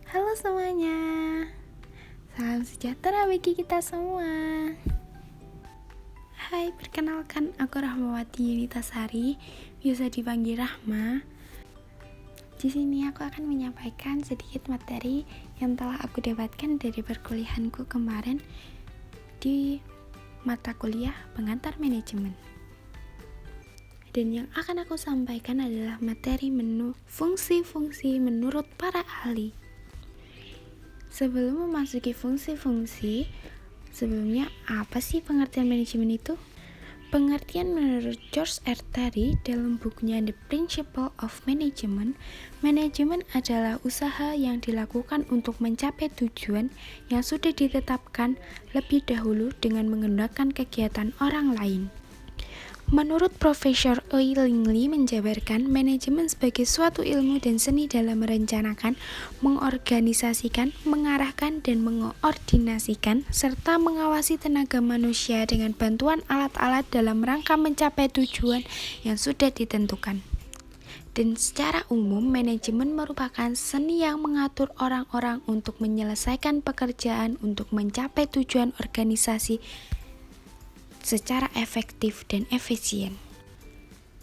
Halo semuanya, salam sejahtera bagi kita semua. Hai, perkenalkan aku Rahmawati Yunitasari, biasa dipanggil Rahma. Di sini aku akan menyampaikan sedikit materi yang telah aku dapatkan dari perkuliahanku kemarin di mata kuliah pengantar manajemen. Dan yang akan aku sampaikan adalah materi menu fungsi-fungsi menurut para ahli. Sebelum memasuki fungsi-fungsi, sebelumnya apa sih pengertian manajemen itu? Pengertian menurut George R. Terry dalam bukunya The Principle of Management, manajemen adalah usaha yang dilakukan untuk mencapai tujuan yang sudah ditetapkan lebih dahulu dengan menggunakan kegiatan orang lain. Menurut Profesor E. Langley menjabarkan manajemen sebagai suatu ilmu dan seni dalam merencanakan, mengorganisasikan, mengarahkan, dan mengoordinasikan, serta mengawasi tenaga manusia dengan bantuan alat-alat dalam rangka mencapai tujuan yang sudah ditentukan. Dan secara umum, manajemen merupakan seni yang mengatur orang-orang untuk menyelesaikan pekerjaan untuk mencapai tujuan organisasi secara efektif dan efisien.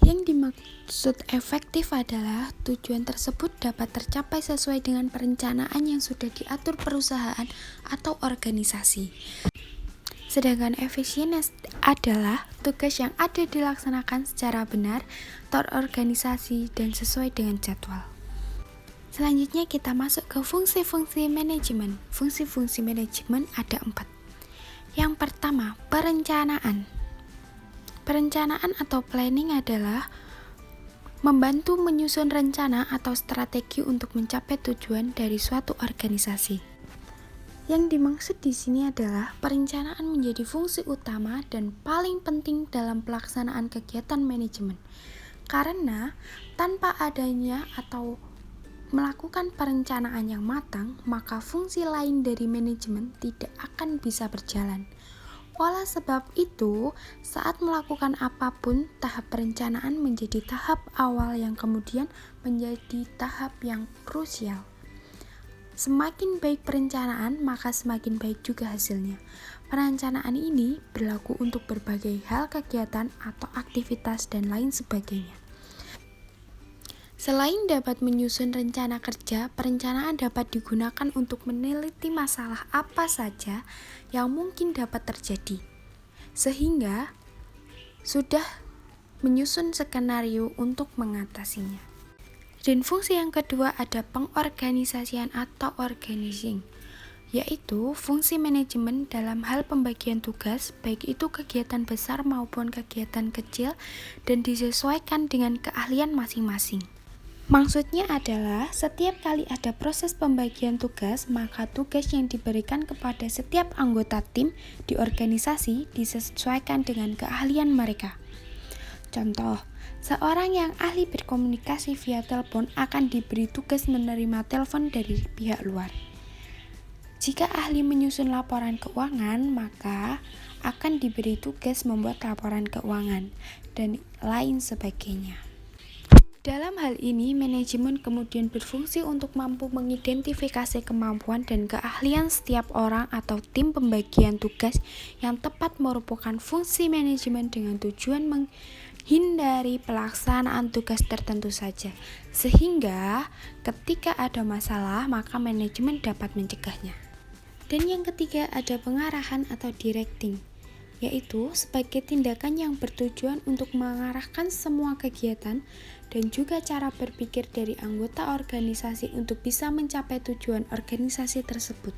Yang dimaksud efektif adalah tujuan tersebut dapat tercapai sesuai dengan perencanaan yang sudah diatur perusahaan atau organisasi. Sedangkan efisien adalah tugas yang ada dilaksanakan secara benar, terorganisasi, dan sesuai dengan jadwal. Selanjutnya kita masuk ke fungsi-fungsi manajemen. Fungsi-fungsi manajemen ada 4. Yang pertama, perencanaan. Perencanaan atau planning adalah membantu menyusun rencana atau strategi untuk mencapai tujuan dari suatu organisasi. Yang dimaksud di sini adalah perencanaan menjadi fungsi utama dan paling penting dalam pelaksanaan kegiatan manajemen. Karena tanpa adanya atau melakukan perencanaan yang matang, maka fungsi lain dari manajemen tidak akan bisa berjalan. Oleh sebab itu, saat melakukan apapun, tahap perencanaan menjadi tahap awal yang kemudian menjadi tahap yang krusial. Semakin baik perencanaan, maka semakin baik juga hasilnya. Perencanaan ini berlaku untuk berbagai hal kegiatan atau aktivitas dan lain sebagainya. Selain dapat menyusun rencana kerja, perencanaan dapat digunakan untuk meneliti masalah apa saja yang mungkin dapat terjadi, sehingga sudah menyusun skenario untuk mengatasinya. Dan fungsi yang kedua ada pengorganisasian atau organizing, yaitu fungsi manajemen dalam hal pembagian tugas, baik itu kegiatan besar maupun kegiatan kecil, dan disesuaikan dengan keahlian masing-masing. Maksudnya adalah setiap kali ada proses pembagian tugas, maka tugas yang diberikan kepada setiap anggota tim di organisasi disesuaikan dengan keahlian mereka. Contoh, seorang yang ahli berkomunikasi via telepon akan diberi tugas menerima telepon dari pihak luar. Jika ahli menyusun laporan keuangan, maka akan diberi tugas membuat laporan keuangan dan lain sebagainya. Dalam hal ini, manajemen kemudian berfungsi untuk mampu mengidentifikasi kemampuan dan keahlian setiap orang atau tim pembagian tugas yang tepat merupakan fungsi manajemen dengan tujuan menghindari pelaksanaan tugas tertentu saja, sehingga ketika ada masalah, maka manajemen dapat mencegahnya. Dan yang ketiga ada pengarahan atau directing, yaitu sebagai tindakan yang bertujuan untuk mengarahkan semua kegiatan dan juga cara berpikir dari anggota organisasi untuk bisa mencapai tujuan organisasi tersebut.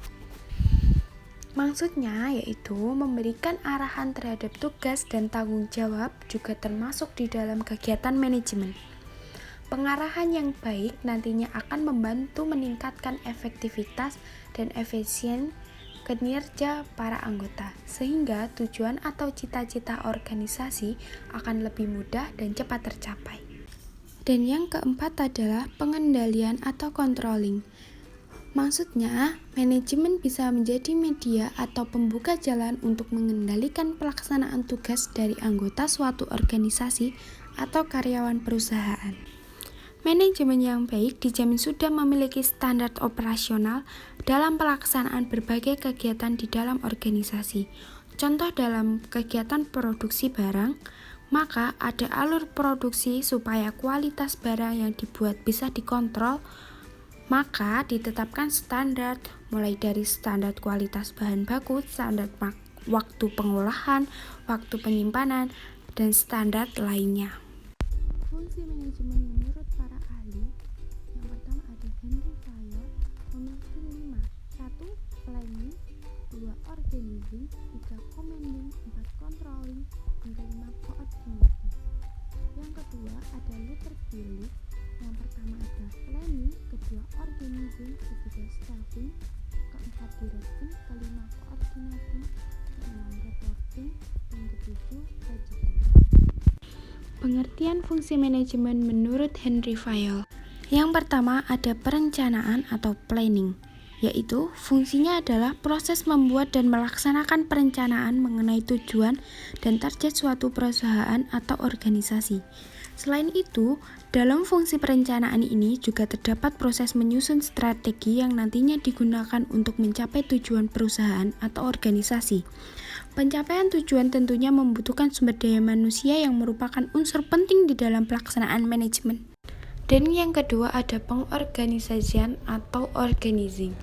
Maksudnya yaitu memberikan arahan terhadap tugas dan tanggung jawab juga termasuk di dalam kegiatan manajemen. Pengarahan yang baik nantinya akan membantu meningkatkan efektivitas dan efisien kinerja para anggota, sehingga tujuan atau cita-cita organisasi akan lebih mudah dan cepat tercapai. Dan yang keempat adalah pengendalian atau controlling. Maksudnya, manajemen bisa menjadi media atau pembuka jalan untuk mengendalikan pelaksanaan tugas dari anggota suatu organisasi atau karyawan perusahaan. Manajemen yang baik dijamin sudah memiliki standar operasional dalam pelaksanaan berbagai kegiatan di dalam organisasi. Contoh dalam kegiatan produksi barang, maka ada alur produksi supaya kualitas barang yang dibuat bisa dikontrol, maka ditetapkan standar mulai dari standar kualitas bahan baku, standar waktu pengolahan, waktu penyimpanan, dan standar lainnya. Fungsi manajemen menurut para ahli, yang pertama ada Henry Fayol, memiliki 5. 1. Planning, 2. Organizing, 3. Commanding, 4. Controlling, yang kelima Coordinating. Yang kedua ada Luther Phillips, yang pertama ada planning, kedua organizing, ketiga staffing, keempat directing, kelima coordinating, keenam reporting, yang ketujuh budgeting. Pengertian fungsi manajemen menurut Henry Fayol. Yang pertama ada perencanaan atau planning, yaitu fungsinya adalah proses membuat dan melaksanakan perencanaan mengenai tujuan dan target suatu perusahaan atau organisasi. Selain itu, dalam fungsi perencanaan ini juga terdapat proses menyusun strategi yang nantinya digunakan untuk mencapai tujuan perusahaan atau organisasi. Pencapaian tujuan tentunya membutuhkan sumber daya manusia yang merupakan unsur penting di dalam pelaksanaan manajemen. Dan yang kedua ada pengorganisasian atau organizing.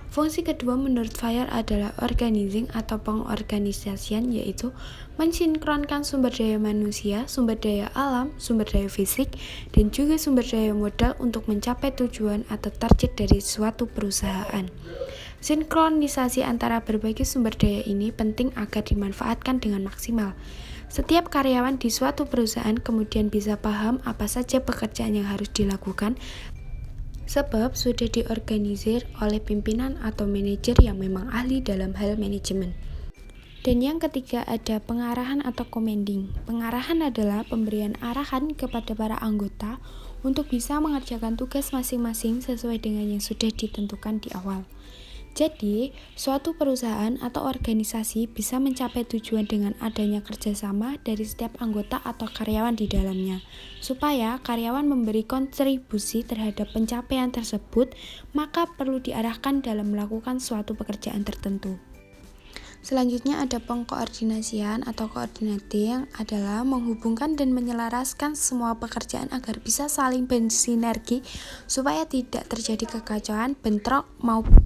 Fungsi kedua menurut Fayol adalah organizing atau pengorganisasian, yaitu mensinkronkan sumber daya manusia, sumber daya alam, sumber daya fisik, dan juga sumber daya modal untuk mencapai tujuan atau target dari suatu perusahaan. Sinkronisasi antara berbagai sumber daya ini penting agar dimanfaatkan dengan maksimal. Setiap karyawan di suatu perusahaan kemudian bisa paham apa saja pekerjaan yang harus dilakukan, sebab sudah diorganisir oleh pimpinan atau manajer yang memang ahli dalam hal manajemen. Dan yang ketiga ada pengarahan atau commanding. Pengarahan adalah pemberian arahan kepada para anggota untuk bisa mengerjakan tugas masing-masing sesuai dengan yang sudah ditentukan di awal. Jadi, suatu perusahaan atau organisasi bisa mencapai tujuan dengan adanya kerjasama dari setiap anggota atau karyawan di dalamnya. Supaya karyawan memberi kontribusi terhadap pencapaian tersebut, maka perlu diarahkan dalam melakukan suatu pekerjaan tertentu. Selanjutnya ada pengkoordinasian atau coordinating, adalah menghubungkan dan menyelaraskan semua pekerjaan agar bisa saling bersinergi supaya tidak terjadi kekacauan, bentrok, maupun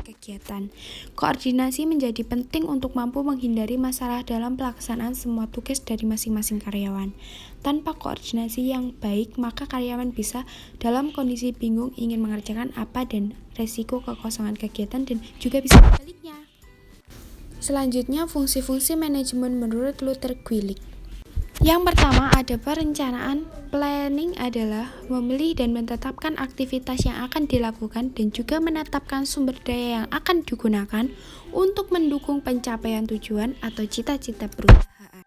kegiatan. Koordinasi menjadi penting untuk mampu menghindari masalah dalam pelaksanaan semua tugas dari masing-masing karyawan. Tanpa koordinasi yang baik, maka karyawan bisa dalam kondisi bingung ingin mengerjakan apa dan resiko kekosongan kegiatan dan juga bisa sebaliknya. Selanjutnya, fungsi-fungsi manajemen menurut Luther Phillips. Yang pertama ada perencanaan. Planning adalah memilih dan menetapkan aktivitas yang akan dilakukan dan juga menetapkan sumber daya yang akan digunakan untuk mendukung pencapaian tujuan atau cita-cita perusahaan.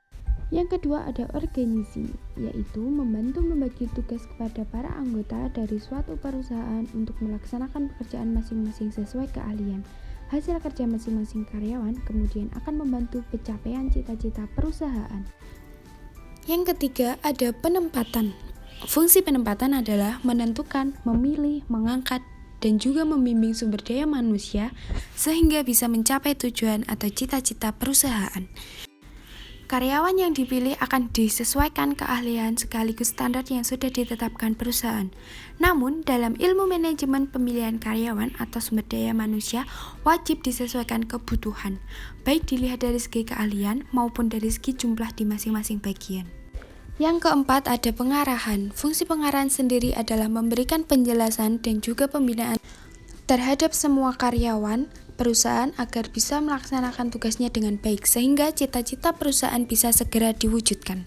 Yang kedua ada organizing, yaitu membantu membagi tugas kepada para anggota dari suatu perusahaan untuk melaksanakan pekerjaan masing-masing sesuai keahlian. Hasil kerja masing-masing karyawan kemudian akan membantu pencapaian cita-cita perusahaan. Yang ketiga ada penempatan. Fungsi penempatan adalah menentukan, memilih, mengangkat, dan juga membimbing sumber daya manusia sehingga bisa mencapai tujuan atau cita-cita perusahaan. Karyawan yang dipilih akan disesuaikan keahlian sekaligus standar yang sudah ditetapkan perusahaan. Namun, dalam ilmu manajemen pemilihan karyawan atau sumber daya manusia wajib disesuaikan kebutuhan, baik dilihat dari segi keahlian maupun dari segi jumlah di masing-masing bagian. Yang keempat ada pengarahan. Fungsi pengarahan sendiri adalah memberikan penjelasan dan juga pembinaan terhadap semua karyawan perusahaan agar bisa melaksanakan tugasnya dengan baik sehingga cita-cita perusahaan bisa segera diwujudkan.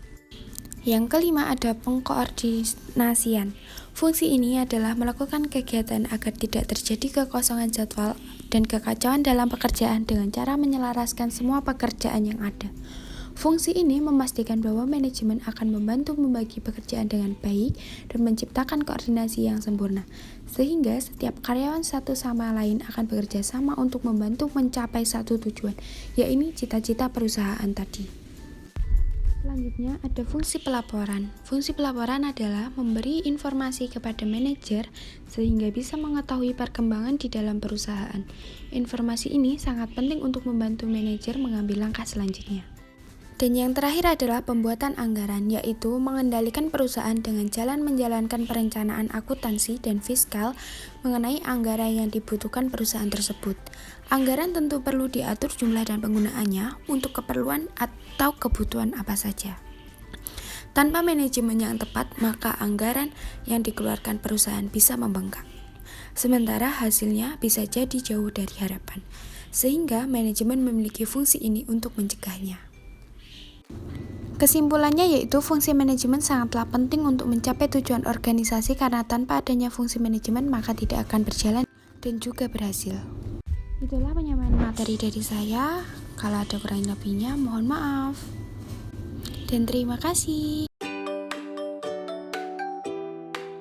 Yang kelima ada pengkoordinasian. Fungsi ini adalah melakukan kegiatan agar tidak terjadi kekosongan jadwal dan kekacauan dalam pekerjaan dengan cara menyelaraskan semua pekerjaan yang ada. Fungsi ini memastikan bahwa manajemen akan membantu membagi pekerjaan dengan baik dan menciptakan koordinasi yang sempurna, sehingga setiap karyawan satu sama lain akan bekerja sama untuk membantu mencapai satu tujuan, yaitu cita-cita perusahaan tadi. Selanjutnya ada fungsi pelaporan. Fungsi pelaporan adalah memberi informasi kepada manajer sehingga bisa mengetahui perkembangan di dalam perusahaan. Informasi ini sangat penting untuk membantu manajer mengambil langkah selanjutnya. Dan yang terakhir adalah pembuatan anggaran, yaitu mengendalikan perusahaan dengan jalan menjalankan perencanaan akuntansi dan fiskal mengenai anggaran yang dibutuhkan perusahaan tersebut. Anggaran tentu perlu diatur jumlah dan penggunaannya untuk keperluan atau kebutuhan apa saja. Tanpa manajemen yang tepat, maka anggaran yang dikeluarkan perusahaan bisa membengkak. Sementara hasilnya bisa jadi jauh dari harapan, sehingga manajemen memiliki fungsi ini untuk mencegahnya. Kesimpulannya yaitu fungsi manajemen sangatlah penting untuk mencapai tujuan organisasi karena tanpa adanya fungsi manajemen maka tidak akan berjalan dan juga berhasil. Itulah penyampaian materi dari saya. Kalau ada kurang lebihnya mohon maaf. Dan terima kasih.